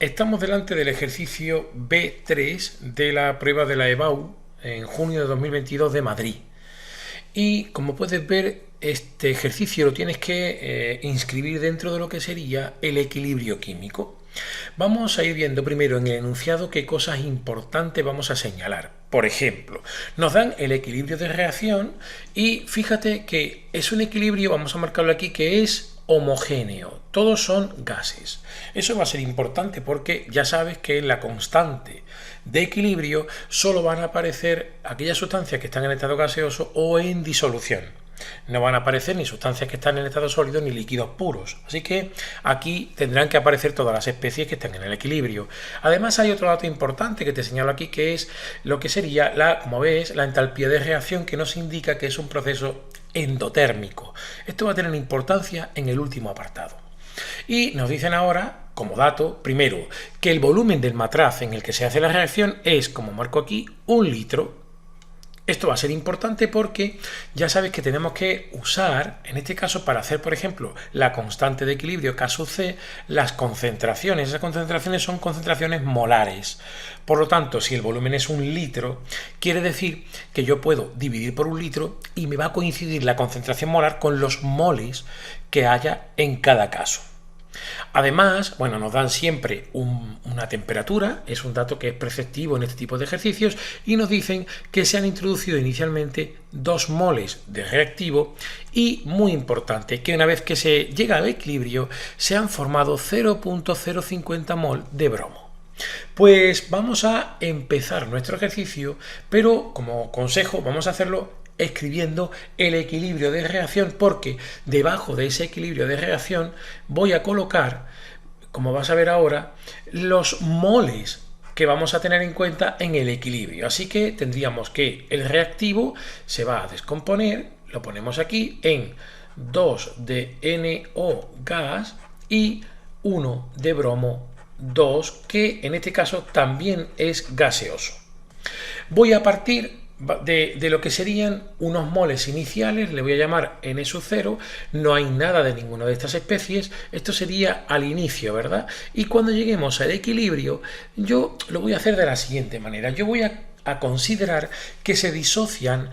Estamos delante del ejercicio B3 de la prueba de la EBAU en junio de 2022 de Madrid. Y como puedes ver, este ejercicio lo tienes que inscribir dentro de lo que sería el equilibrio químico. Vamos a ir viendo primero en el enunciado qué cosas importantes vamos a señalar. Por ejemplo, nos dan el equilibrio de reacción y fíjate que es un equilibrio, vamos a marcarlo aquí, que es homogéneo, todos son gases. Eso va a ser importante porque ya sabes que en la constante de equilibrio solo van a aparecer aquellas sustancias que están en estado gaseoso o en disolución. No van a aparecer ni sustancias que están en estado sólido ni líquidos puros. Así que aquí tendrán que aparecer todas las especies que están en el equilibrio. Además hay otro dato importante que te señalo aquí, que es lo que sería, como ves, la entalpía de reacción, que nos indica que es un proceso endotérmico. Esto va a tener importancia en el último apartado. Y nos dicen ahora, como dato, primero, que el volumen del matraz en el que se hace la reacción es, como marco aquí, 1 litro. Esto va a ser importante porque ya sabes que tenemos que usar, en este caso, para hacer, por ejemplo, la constante de equilibrio, caso C, las concentraciones. Esas concentraciones son concentraciones molares. Por lo tanto, si el volumen es 1 litro, quiere decir que yo puedo dividir por 1 litro y me va a coincidir la concentración molar con los moles que haya en cada caso. Además, bueno, nos dan siempre una temperatura, es un dato que es preceptivo en este tipo de ejercicios, y nos dicen que se han introducido inicialmente 2 moles de reactivo y, muy importante, que una vez que se llega al equilibrio se han formado 0,050 mol de bromo. Pues vamos a empezar nuestro ejercicio, pero como consejo vamos a hacerlo escribiendo el equilibrio de reacción, porque debajo de ese equilibrio de reacción voy a colocar, como vas a ver ahora, los moles que vamos a tener en cuenta en el equilibrio. Así que tendríamos que el reactivo se va a descomponer, lo ponemos aquí, en 2 de NO gas y 1 de bromo 2, que en este caso también es gaseoso. Voy a partir de lo que serían unos moles iniciales, le voy a llamar N0, no hay nada de ninguna de estas especies, esto sería al inicio, ¿verdad? Y cuando lleguemos al equilibrio, yo lo voy a hacer de la siguiente manera, yo voy a considerar que se disocian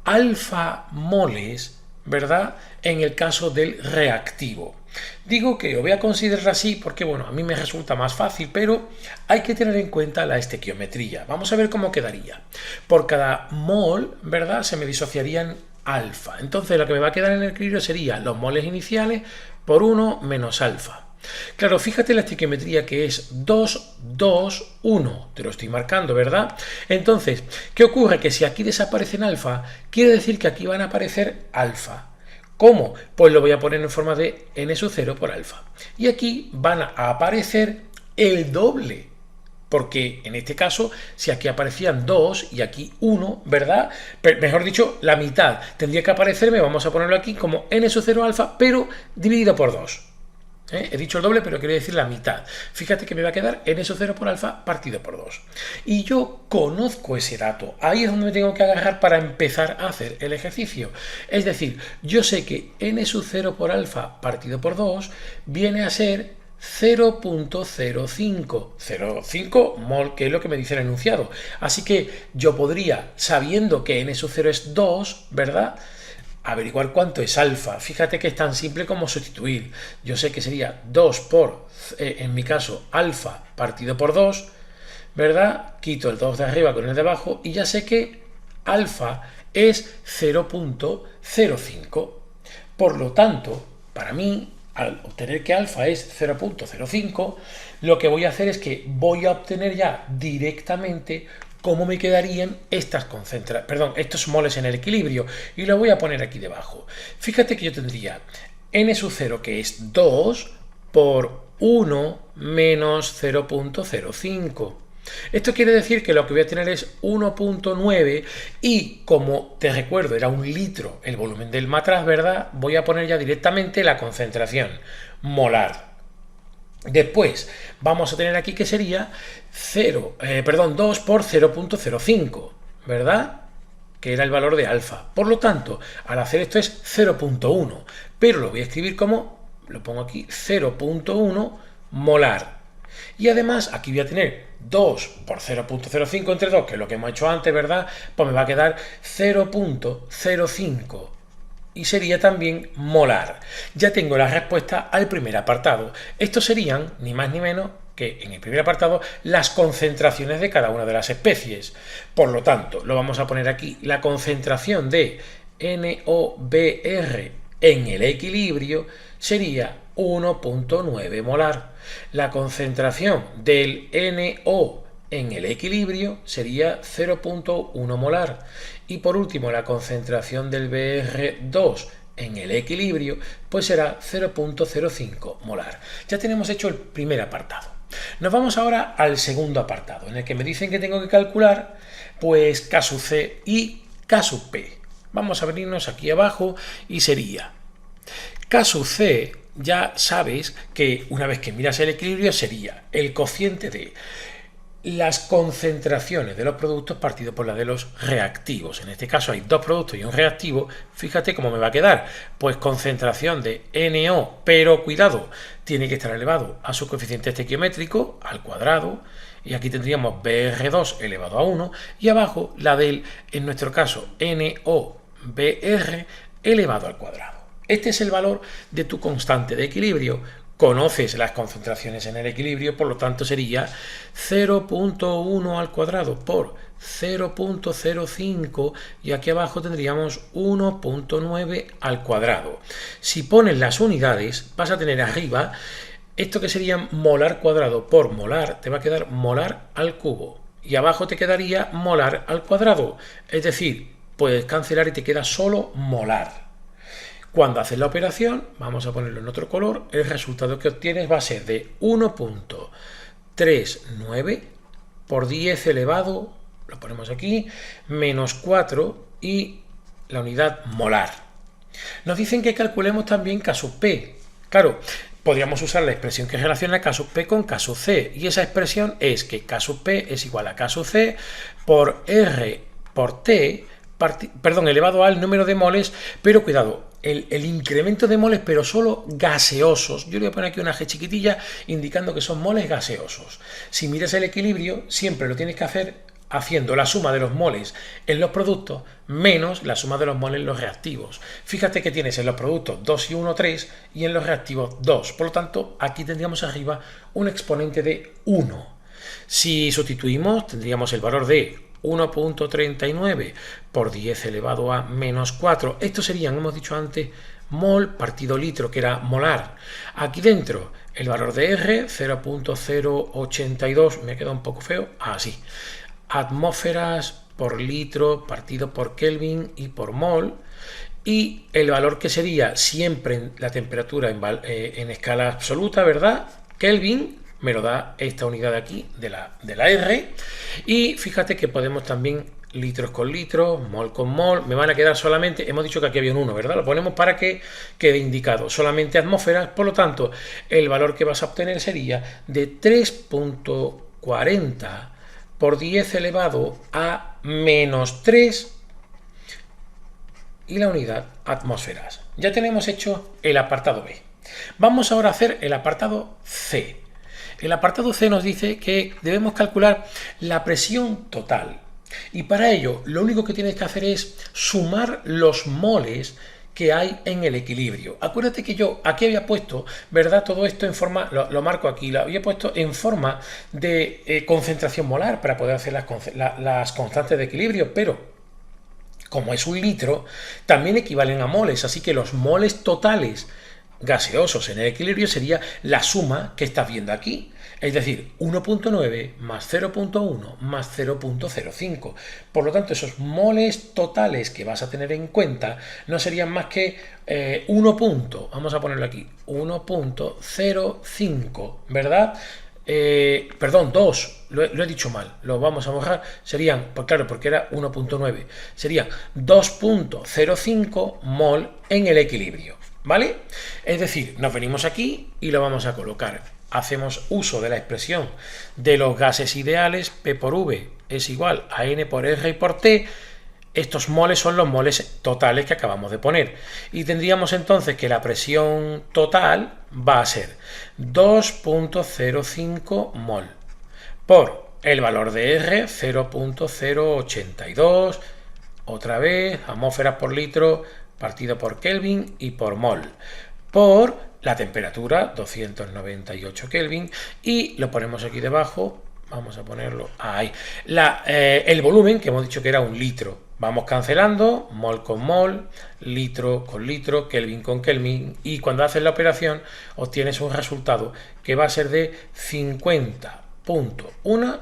alfa moles, ¿verdad?, en el caso del reactivo. Digo que lo voy a considerar así porque, bueno, a mí me resulta más fácil, pero hay que tener en cuenta la estequiometría. Vamos a ver cómo quedaría. Por cada mol, ¿verdad?, se me disociarían alfa. Entonces lo que me va a quedar en el equilibrio serían los moles iniciales por 1 menos alfa. Claro, fíjate la estequiometría, que es 2, 2, 1. Te lo estoy marcando, ¿verdad? Entonces, ¿qué ocurre? Que si aquí desaparecen alfa, quiere decir que aquí van a aparecer alfa. ¿Cómo? Pues lo voy a poner en forma de N0 por alfa. Y aquí van a aparecer el doble. Porque en este caso, si aquí aparecían 2 y aquí 1, ¿verdad? Mejor dicho, la mitad tendría que aparecerme, vamos a ponerlo aquí como N0 alfa, pero dividido por 2. He dicho el doble, pero quiero decir la mitad. Fíjate que me va a quedar N0 por alfa partido por 2. Y yo conozco ese dato. Ahí es donde me tengo que agarrar para empezar a hacer el ejercicio. Es decir, yo sé que N0 por alfa partido por 2 viene a ser 0,05. 0,5 mol, que es lo que me dice el enunciado. Así que yo podría, sabiendo que N0 es 2, ¿verdad?, averiguar cuánto es alfa. Fíjate que es tan simple como sustituir. Yo sé que sería 2 por, en mi caso, alfa partido por 2, ¿verdad? Quito el 2 de arriba con el de abajo y ya sé que alfa es 0,05. Por lo tanto, para mí, al obtener que alfa es 0,05, lo que voy a hacer es que voy a obtener ya directamente cómo me quedarían estos moles en el equilibrio, y lo voy a poner aquí debajo. Fíjate que yo tendría N0, que es 2 por 1 menos 0,05. Esto quiere decir que lo que voy a tener es 1,9 y, como te recuerdo, era 1 litro el volumen del matraz, ¿verdad? Voy a poner ya directamente la concentración molar. Después vamos a tener aquí que sería 2 por 0,05, ¿verdad?, que era el valor de alfa. Por lo tanto, al hacer esto es 0,1, pero lo voy a escribir como, lo pongo aquí, 0,1 molar. Y además aquí voy a tener 2 por 0.05 entre 2, que es lo que hemos hecho antes, ¿verdad? Pues me va a quedar 0.05 y sería también molar. Ya tengo la respuesta al primer apartado. Estos serían, ni más ni menos, que en el primer apartado, las concentraciones de cada una de las especies. Por lo tanto, lo vamos a poner aquí, la concentración de NOBR en el equilibrio sería 1.9 molar. La concentración del NO en el equilibrio sería 0.1 molar. Y por último, la concentración del BR2 en el equilibrio pues será 0.05 molar. Ya tenemos hecho el primer apartado. Nos vamos ahora al segundo apartado, en el que me dicen que tengo que calcular pues K sub C y K sub P. Vamos a venirnos aquí abajo y sería K sub C. Ya sabes que una vez que miras el equilibrio sería el cociente de las concentraciones de los productos partido por la de los reactivos. En este caso hay dos productos y un reactivo. Fíjate cómo me va a quedar. Pues concentración de NO, pero cuidado, tiene que estar elevado a su coeficiente estequiométrico, al cuadrado. Y aquí tendríamos BR2 elevado a 1. Y abajo la del, en nuestro caso, NOBR elevado al cuadrado. Este es el valor de tu constante de equilibrio. Conoces las concentraciones en el equilibrio, por lo tanto sería 0.1 al cuadrado por 0.05 y aquí abajo tendríamos 1.9 al cuadrado. Si pones las unidades, vas a tener arriba esto que sería molar cuadrado por molar, te va a quedar molar al cubo y abajo te quedaría molar al cuadrado. Es decir, puedes cancelar y te queda solo molar. Cuando haces la operación, vamos a ponerlo en otro color, el resultado que obtienes va a ser de 1.39 por 10 elevado, lo ponemos aquí, menos 4 y la unidad molar. Nos dicen que calculemos también K sub P. Claro, podríamos usar la expresión que relaciona K sub P con K sub C y esa expresión es que K sub P es igual a K sub C por R por T, elevado al número de moles, pero cuidado, el incremento de moles, pero solo gaseosos. Yo le voy a poner aquí una G chiquitilla indicando que son moles gaseosos. Si miras el equilibrio, siempre lo tienes que hacer haciendo la suma de los moles en los productos menos la suma de los moles en los reactivos. Fíjate que tienes en los productos 2 y 1, 3 y en los reactivos 2. Por lo tanto, aquí tendríamos arriba un exponente de 1. Si sustituimos, tendríamos el valor de 1.39 por 10 elevado a menos 4. Estos serían, hemos dicho antes, mol partido litro, que era molar. Aquí dentro, el valor de R, 0.082, me queda un poco feo, así. Atmósferas por litro partido por Kelvin y por mol. Y el valor que sería siempre la temperatura en escala absoluta, ¿verdad? Kelvin. Me lo da esta unidad de aquí, de la R. Y fíjate que podemos también litros con litros, mol con mol. Me van a quedar solamente, hemos dicho que aquí había un 1, ¿verdad? Lo ponemos para que quede indicado. Solamente atmósferas, por lo tanto, el valor que vas a obtener sería de 3.40 por 10 elevado a menos 3 y la unidad atmósferas. Ya tenemos hecho el apartado B. Vamos ahora a hacer el apartado C. El apartado C nos dice que debemos calcular la presión total y para ello lo único que tienes que hacer es sumar los moles que hay en el equilibrio. Acuérdate que yo aquí había puesto, ¿verdad? Todo esto en forma, lo marco aquí, lo había puesto en forma de concentración molar para poder hacer las constantes de equilibrio, pero como es un litro, también equivalen a moles, así que los moles totales gaseosos en el equilibrio sería la suma que estás viendo aquí, es decir, 1.9 más 0.1 más 0.05. Por lo tanto, esos moles totales que vas a tener en cuenta no serían más que vamos a ponerlo aquí, 1.05, ¿verdad? Perdón, 2, lo he dicho mal, lo vamos a borrar, serían, pues claro, porque era 1.9, sería 2.05 mol en el equilibrio. ¿Vale? Es decir, nos venimos aquí y lo vamos a colocar. Hacemos uso de la expresión de los gases ideales, P por V es igual a N por R y por T. estos moles son los moles totales que acabamos de poner. Y tendríamos entonces que la presión total va a ser 2,05 mol por el valor de R, 0,082, otra vez, atmósferas por litro partido por Kelvin y por mol, por la temperatura, 298 Kelvin, y lo ponemos aquí debajo, vamos a ponerlo ahí, el volumen, que hemos dicho que era un litro. Vamos cancelando, mol con mol, litro con litro, Kelvin con Kelvin, y cuando haces la operación obtienes un resultado que va a ser de 50,1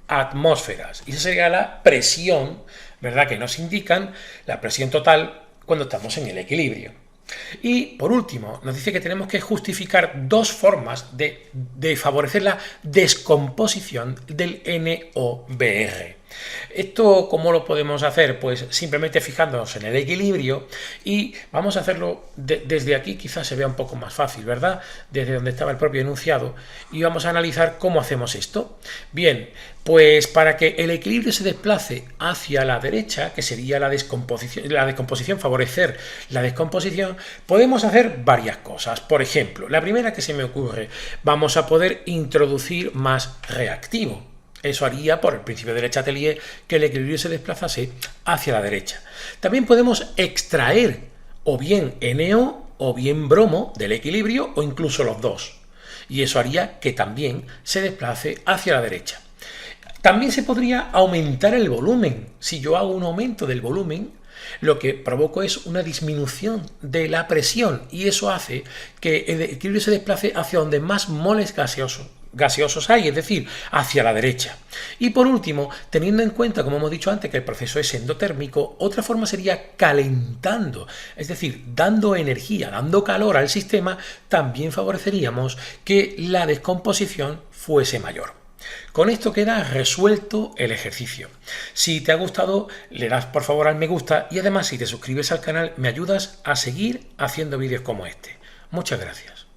atmósferas. Y esa sería la presión, ¿verdad?, que nos indican la presión total cuando estamos en el equilibrio. Y por último, nos dice que tenemos que justificar dos formas de favorecer la descomposición del NOBR. Esto, ¿cómo lo podemos hacer? Pues simplemente fijándonos en el equilibrio, y vamos a hacerlo desde aquí, quizás se vea un poco más fácil, ¿verdad? Desde donde estaba el propio enunciado, y vamos a analizar cómo hacemos esto. Bien, pues para que el equilibrio se desplace hacia la derecha, que sería la descomposición, favorecer la descomposición, podemos hacer varias cosas. Por ejemplo, la primera que se me ocurre, vamos a poder introducir más reactivo. Eso haría, por el principio de Le Chatelier, que el equilibrio se desplazase hacia la derecha. También podemos extraer o bien NO o bien bromo del equilibrio, o incluso los dos. Y eso haría que también se desplace hacia la derecha. También se podría aumentar el volumen. Si yo hago un aumento del volumen, lo que provoco es una disminución de la presión, y eso hace que el equilibrio se desplace hacia donde más moles gaseosos hay, es decir, hacia la derecha. Y por último, teniendo en cuenta, como hemos dicho antes, que el proceso es endotérmico, otra forma sería calentando, es decir, dando energía, dando calor al sistema. También favoreceríamos que la descomposición fuese mayor. Con esto queda resuelto el ejercicio. Si te ha gustado, le das por favor al me gusta, y además si te suscribes al canal me ayudas a seguir haciendo vídeos como este. Muchas gracias.